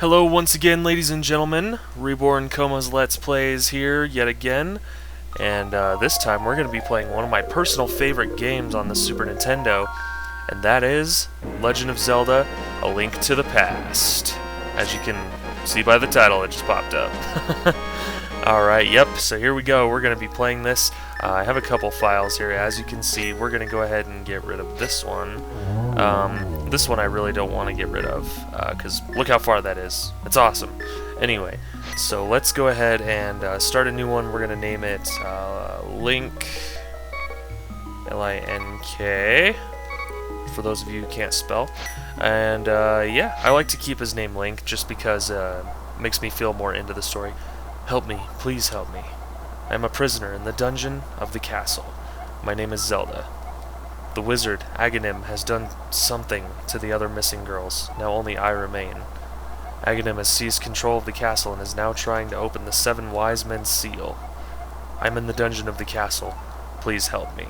Hello once again, ladies and gentlemen. Reborn Coma's Let's Plays here yet again. And this time we're going to be playing one of my personal favorite games on the Super Nintendo. And that is Legend of Zelda: A Link to the Past. As you can see by the title that just popped up. Alright, yep, so here we go. We're going to be playing this. I have a couple files here. As you can see, we're going to go ahead and get rid of this one. This one I really don't want to get rid of, because look how far that is. It's awesome. Anyway, so let's go ahead and start a new one. We're going to name it Link, L-I-N-K, for those of you who can't spell. And yeah, I like to keep his name Link just because it makes me feel more into the story. Help me, please help me. I am a prisoner in the dungeon of the castle. My name is Zelda. The wizard, Aghanim, has done something to the other missing girls. Now only I remain. Aghanim has seized control of the castle and is now trying to open the Seven Wise Men's seal. I'm in the dungeon of the castle. Please help me. ...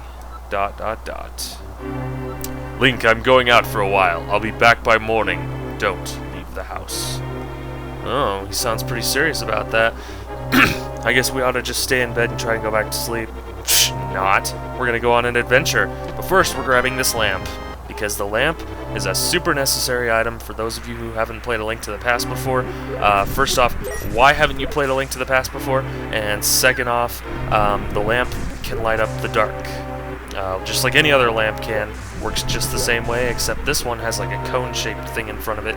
Link, I'm going out for a while. I'll be back by morning. Don't leave the house. Oh, he sounds pretty serious about that. I guess we ought to just stay in bed and try and go back to sleep. Psh, not. We're gonna go on an adventure. But first, we're grabbing this lamp. Because the lamp is a super necessary item for those of you who haven't played A Link to the Past before. First off, why haven't you played A Link to the Past before? And second off, the lamp can light up the dark. Just like any other lamp can. Works just the same way, except this one has like a cone-shaped thing in front of it.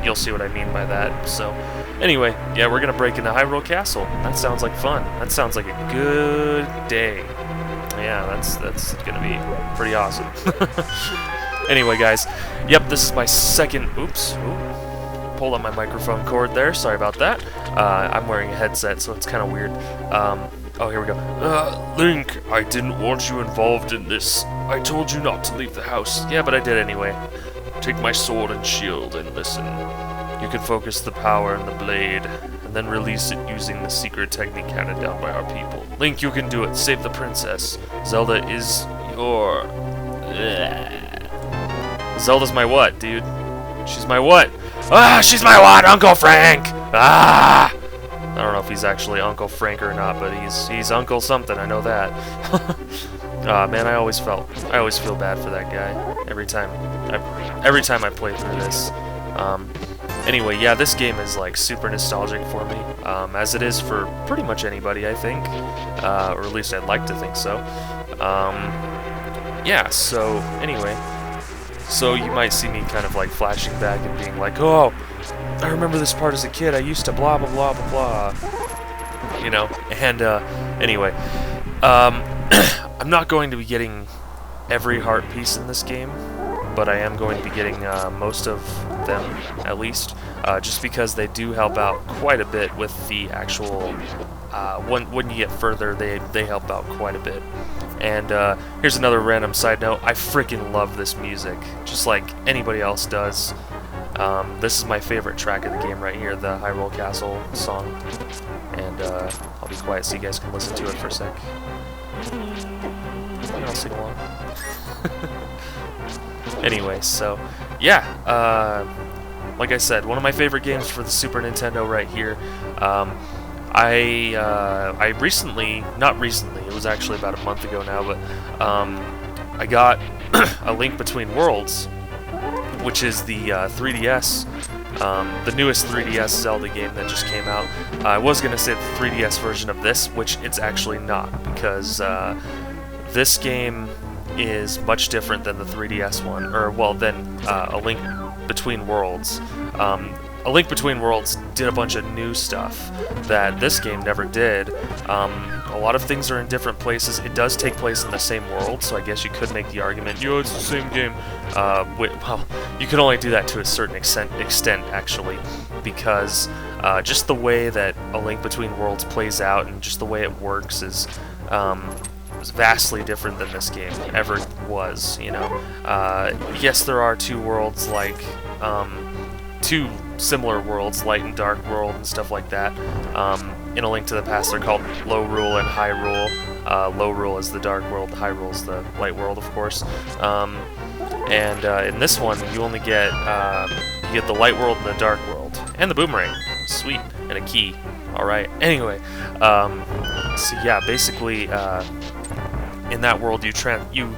You'll see what I mean by that. So, anyway, yeah, we're gonna break into Hyrule Castle. That sounds like fun. That sounds like a good day. Yeah, that's gonna be pretty awesome. Anyway, guys, yep, this is my second. Oops, pulled on my microphone cord there. Sorry about that. I'm wearing a headset, so it's kind of weird. Oh, here we go. Link, I didn't want you involved in this. I told you not to leave the house. Yeah, but I did anyway. Take my sword and shield and listen. You can focus the power in the blade, and then release it using the secret technique handed down by our people. Link, you can do it. Save the princess. Zelda is your... Zelda's my what, dude? She's my what? Ah, she's my what, Uncle Frank! Ah! I don't know if he's actually Uncle Frank or not, but he's Uncle something. I know that. Man, I always feel bad for that guy every time I play through this. Anyway, yeah, this game is like super nostalgic for me, as it is for pretty much anybody, I think, or at least I'd like to think so. Yeah. So anyway, so you might see me kind of like flashing back and being like, oh, I remember this part as a kid. I used to blah, blah, blah, blah, blah. You know, and anyway, I'm not going to be getting every heart piece in this game, but I am going to be getting most of them, at least, just because they do help out quite a bit with the actual, when you get further, they help out quite a bit. And here's another random side note. I freaking love this music, just like anybody else does. This is my favorite track of the game right here, the Hyrule Castle song. And I'll be quiet so you guys can listen to it for a sec. And I'll sing along. Anyway, so yeah, like I said, one of my favorite games for the Super Nintendo right here. I recently, not recently, it was actually about a month ago now, but I got A Link Between Worlds, which is the 3DS, the newest 3DS Zelda game that just came out. I was going to say the 3DS version of this, which it's actually not, because this game is much different than the 3DS one, or, well, than A Link Between Worlds. A Link Between Worlds did a bunch of new stuff that this game never did. A lot of things are in different places. It does take place in the same world, so I guess you could make the argument, yo, it's the same game. Well, you can only do that to a certain extent actually, because just the way that A Link Between Worlds plays out and just the way it works is vastly different than this game ever was, you know. Yes, there are two worlds, like, two similar worlds, Light and Dark World and stuff like that. In A Link to the Past, they're called Lorule and Hyrule. Lorule is the Dark World, Hyrule is the Light World, of course. And in this one, you only get you get the Light World and the Dark World. And the boomerang. Sweet. And a key. Alright. Anyway, so yeah, basically, in that world you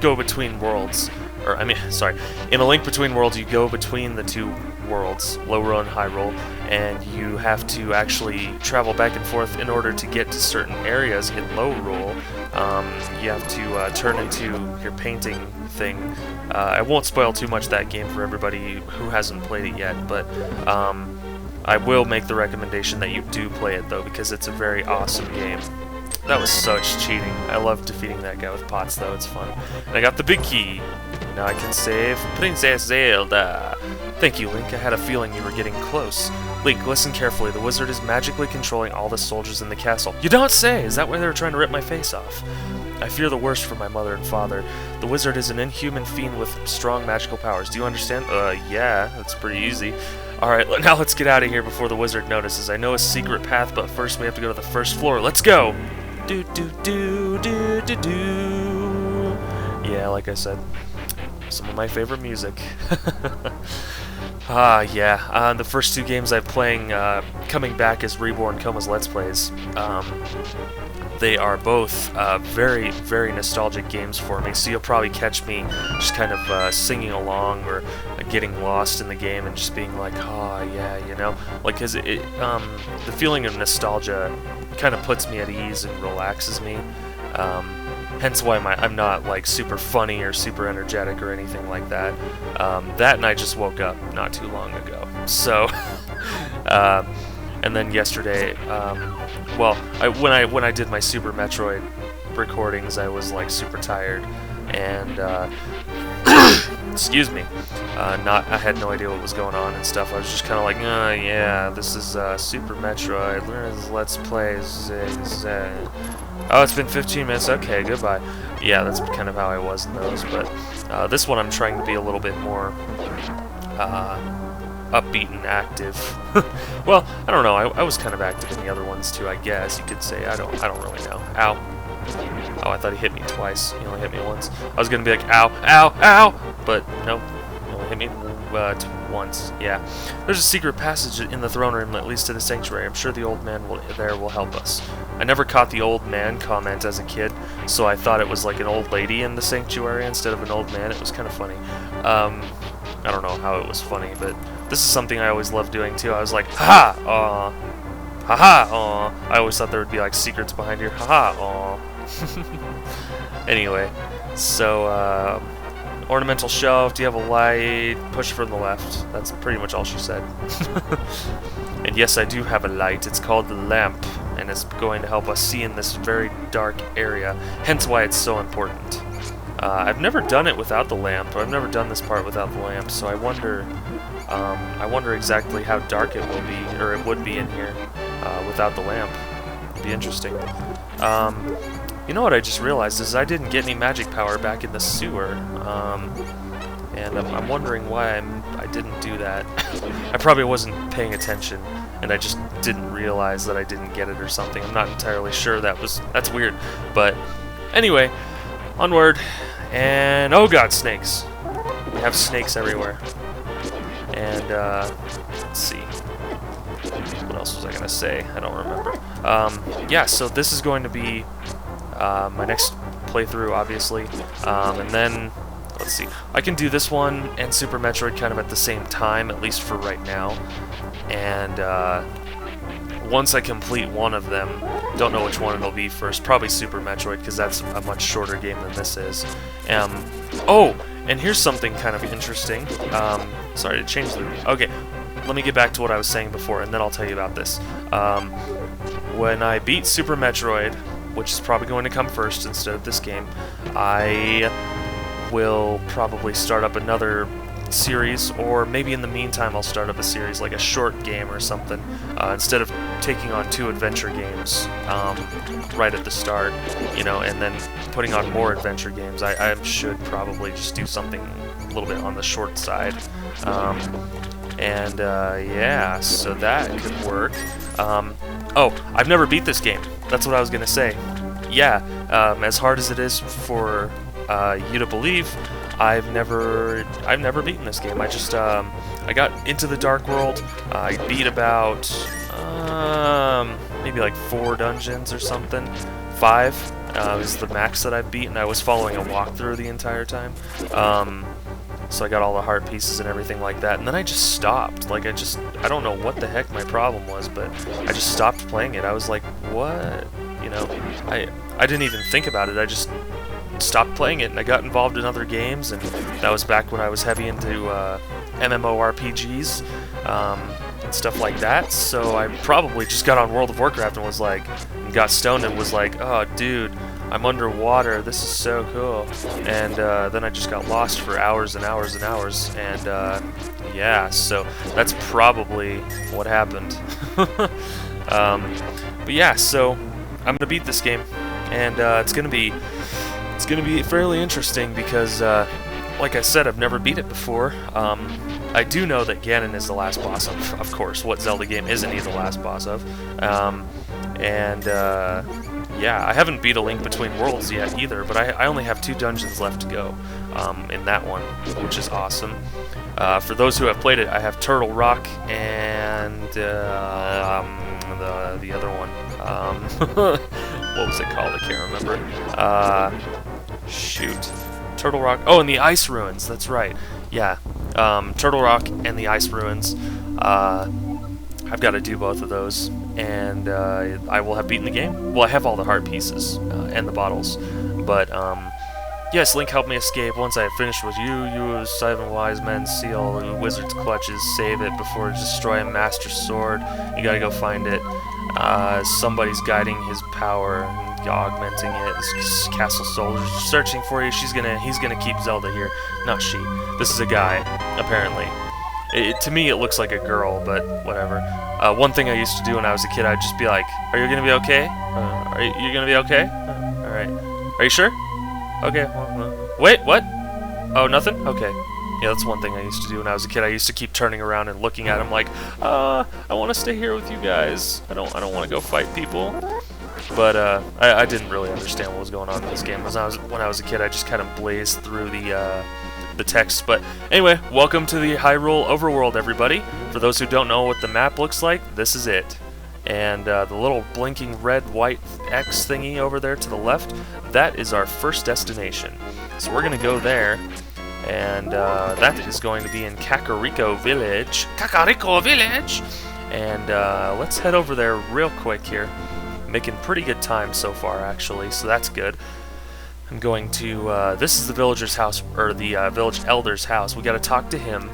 go between worlds. Or, I mean, sorry. In A Link Between Worlds, you go between the two worlds, Low Roll and High Roll, and you have to actually travel back and forth in order to get to certain areas in Low Roll. You have to turn into your painting thing. I won't spoil too much that game for everybody who hasn't played it yet, but I will make the recommendation that you do play it, though, because it's a very awesome game. That was such cheating. I love defeating that guy with pots, though. It's fun. And I got the big key. Now I can save Princess Zelda. Thank you, Link. I had a feeling you were getting close. Link, listen carefully. The wizard is magically controlling all the soldiers in the castle. You don't say! Is that why they were trying to rip my face off? I fear the worst for my mother and father. The wizard is an inhuman fiend with strong magical powers. Do you understand? Yeah. That's pretty easy. Alright, now let's get out of here before the wizard notices. I know a secret path, but first we have to go to the first floor. Let's go! Do do do do do do. Yeah, like I said, some of my favorite music. Yeah. The first two games I'm playing, coming back as Reborn Koma's Let's Plays. They are both very, very nostalgic games for me, so you'll probably catch me just kind of singing along or getting lost in the game and just being like, oh, yeah, you know? Like, cause the feeling of nostalgia kind of puts me at ease and relaxes me. Hence why I'm not, like, super funny or super energetic or anything like that. That and I just woke up not too long ago. So, and then yesterday, well, when I did my Super Metroid recordings, I was like super tired, and excuse me, I had no idea what was going on and stuff. I was just kind of like, yeah, this is Super Metroid. Let's play. Oh, it's been 15 minutes. Okay, goodbye. Yeah, that's kind of how I was in those. But this one, I'm trying to be a little bit more upbeat and active. Well, I don't know. I was kind of active in the other ones too, I guess you could say. I don't really know. Ow. Oh, I thought he hit me twice. He only hit me once. I was gonna be like, ow, ow, ow, but nope. He only hit me once. Yeah. There's a secret passage in the throne room that leads to the sanctuary. I'm sure the old man there will help us. I never caught the old man comment as a kid, so I thought it was like an old lady in the sanctuary instead of an old man. It was kind of funny. I don't know how it was funny, but this is something I always loved doing too. I was like, haha, aw, haha, aw. I always thought there would be like secrets behind here. Haha, aw. Anyway, so ornamental shelf. Do you have a light? Push from the left. That's pretty much all she said. And yes, I do have a light. It's called the lamp, and it's going to help us see in this very dark area. Hence why it's so important. I've never done it without the lamp. I've never done this part without the lamp, so I wonder exactly how dark it will be, or it would be in here without the lamp. It'd be interesting. You know what I just realized is I didn't get any magic power back in the sewer, and I'm wondering why I didn't do that. I probably wasn't paying attention, and I just didn't realize that I didn't get it or something. I'm not entirely sure. That's weird, but anyway, onward. And oh god, snakes! We have snakes everywhere. And let's see. What else was I gonna say? I don't remember. Yeah, so this is going to be my next playthrough, obviously, and then let's see. I can do this one and Super Metroid kind of at the same time, at least for right now. And once I complete one of them, don't know which one it'll be first. Probably Super Metroid, because that's a much shorter game than this is. Oh, and here's something kind of interesting. Sorry to change the... Okay, let me get back to what I was saying before, and then I'll tell you about this. When I beat Super Metroid, which is probably going to come first instead of this game, I will probably start up another series, or maybe in the meantime I'll start up a series like a short game or something, instead of taking on 2 adventure games right at the start, you know, and then putting on more adventure games. I should probably just do something a little bit on the short side, yeah, so that could work. Oh, I've never beat this game. That's what I was gonna say. Yeah, as hard as it is for you to believe, I've never beaten this game. I just I got into the Dark World. I beat about maybe like 4 dungeons or something. 5 is the max that I've beaten. I was following a walkthrough the entire time. So I got all the heart pieces and everything like that, and then I just stopped. Like, I don't know what the heck my problem was, but I just stopped playing it. I was like, what? You know, I didn't even think about it. I just stopped playing it, and I got involved in other games, and that was back when I was heavy into MMORPGs and stuff like that. So I probably just got on World of Warcraft and was like, got stoned and was like, oh, dude, I'm underwater, this is so cool. And then I just got lost for hours and hours and hours, and yeah, so that's probably what happened. But yeah, so I'm gonna beat this game, and it's gonna be fairly interesting because, like I said, I've never beat it before. I do know that Ganon is the last boss of course. What Zelda game isn't he the last boss of? Yeah, I haven't beat A Link Between Worlds yet either, but I only have 2 dungeons left to go in that one, which is awesome. For those who have played it, I have Turtle Rock and the other one. What was it called? I can't remember. Shoot. Turtle Rock. Oh, and the Ice Ruins. That's right. Yeah. Turtle Rock and the Ice Ruins. I've got to do both of those, and I will have beaten the game. Well, I have all the heart pieces and the bottles, but yes, Link helped me escape. Once I have finished with you, use 7 wise men's seal, the wizard's clutches, save it before destroying Master Sword. You gotta go find it. Somebody's guiding his power and augmenting it. This castle soldiers are searching for you. He's gonna keep Zelda here, not she. This is a guy, apparently. To me, it looks like a girl, but whatever. One thing I used to do when I was a kid, I'd just be like, "Are you gonna be okay? Are you gonna be okay? All right. Are you sure? Okay. Wait, what? Oh, nothing? Okay." Yeah, that's one thing I used to do when I was a kid. I used to keep turning around and looking at him like, I want to stay here with you guys. I don't want to go fight people. But I didn't really understand what was going on in this game. When I was a kid, I just kind of blazed through the text. But anyway, welcome to the Hyrule Overworld, everybody. For those who don't know what the map looks like, this is it. And the little blinking red-white X thingy over there to the left, that is our first destination. So we're going to go there, and that is going to be in Kakariko Village. Kakariko Village! And let's head over there real quick here. Making pretty good time so far, actually, so that's good. I'm going to, this is the villager's house, or the village elder's house. We gotta talk to him.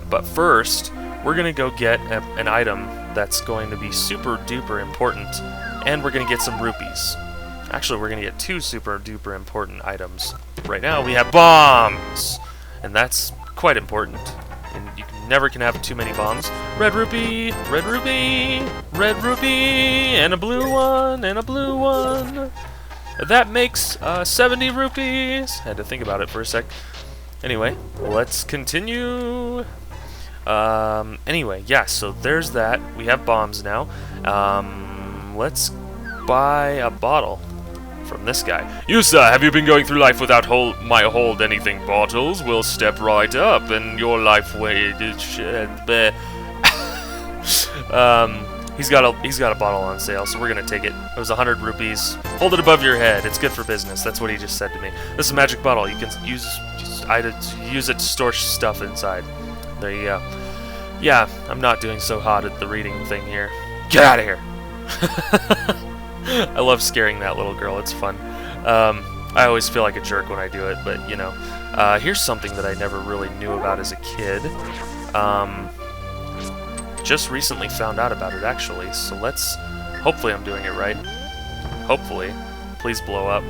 But first, we're gonna go get an item that's going to be super duper important, and we're gonna get some rupees. Actually, we're gonna get 2 super duper important items. Right now, we have bombs! And that's quite important. And you never can have too many bombs. Red rupee, red rupee, red rupee, and a blue one, and a blue one. That makes 70 rupees. Had to think about it for a sec. Anyway, let's continue. Anyway, yeah, so there's that. We have bombs now. Let's buy a bottle from this guy. You, sir, have you been going through life without my hold anything bottles? We'll step right up, and your life He's got a bottle on sale, so we're gonna take it. It was 100 rupees. Hold it above your head. It's good for business. That's what he just said to me. This is a magic bottle. You can use it to store stuff inside. There you go. Yeah, I'm not doing so hot at the reading thing here. Get out of here! I love scaring that little girl. It's fun. I always feel like a jerk when I do it, but you know. Here's something that I never really knew about as a kid. Just recently found out about it, actually, so let's... Hopefully I'm doing it right. Hopefully. Please blow up.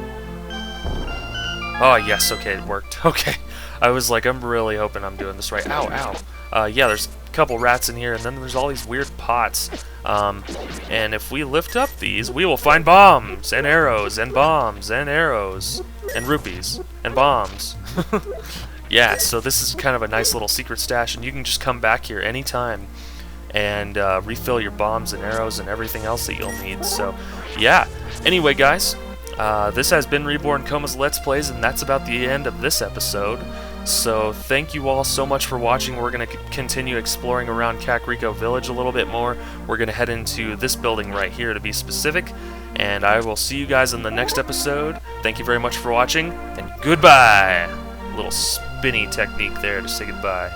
Oh, yes, okay, it worked. Okay. I was like, I'm really hoping I'm doing this right. Ow, ow. Yeah, there's a couple rats in here, and then there's all these weird pots. And if we lift up these, we will find bombs, and arrows, and bombs, and arrows, and rupees, and bombs. Yeah, so this is kind of a nice little secret stash, and you can just come back here anytime and refill your bombs and arrows and everything else that you'll need. So, yeah. Anyway, guys, This has been Reborn Koma's Let's Plays, and that's about the end of this episode. So thank you all so much for watching. We're going to continue exploring around Kakariko Village a little bit more. We're going to head into this building right here to be specific, and I will see you guys in the next episode. Thank you very much for watching, and goodbye! A little spinny technique there to say goodbye.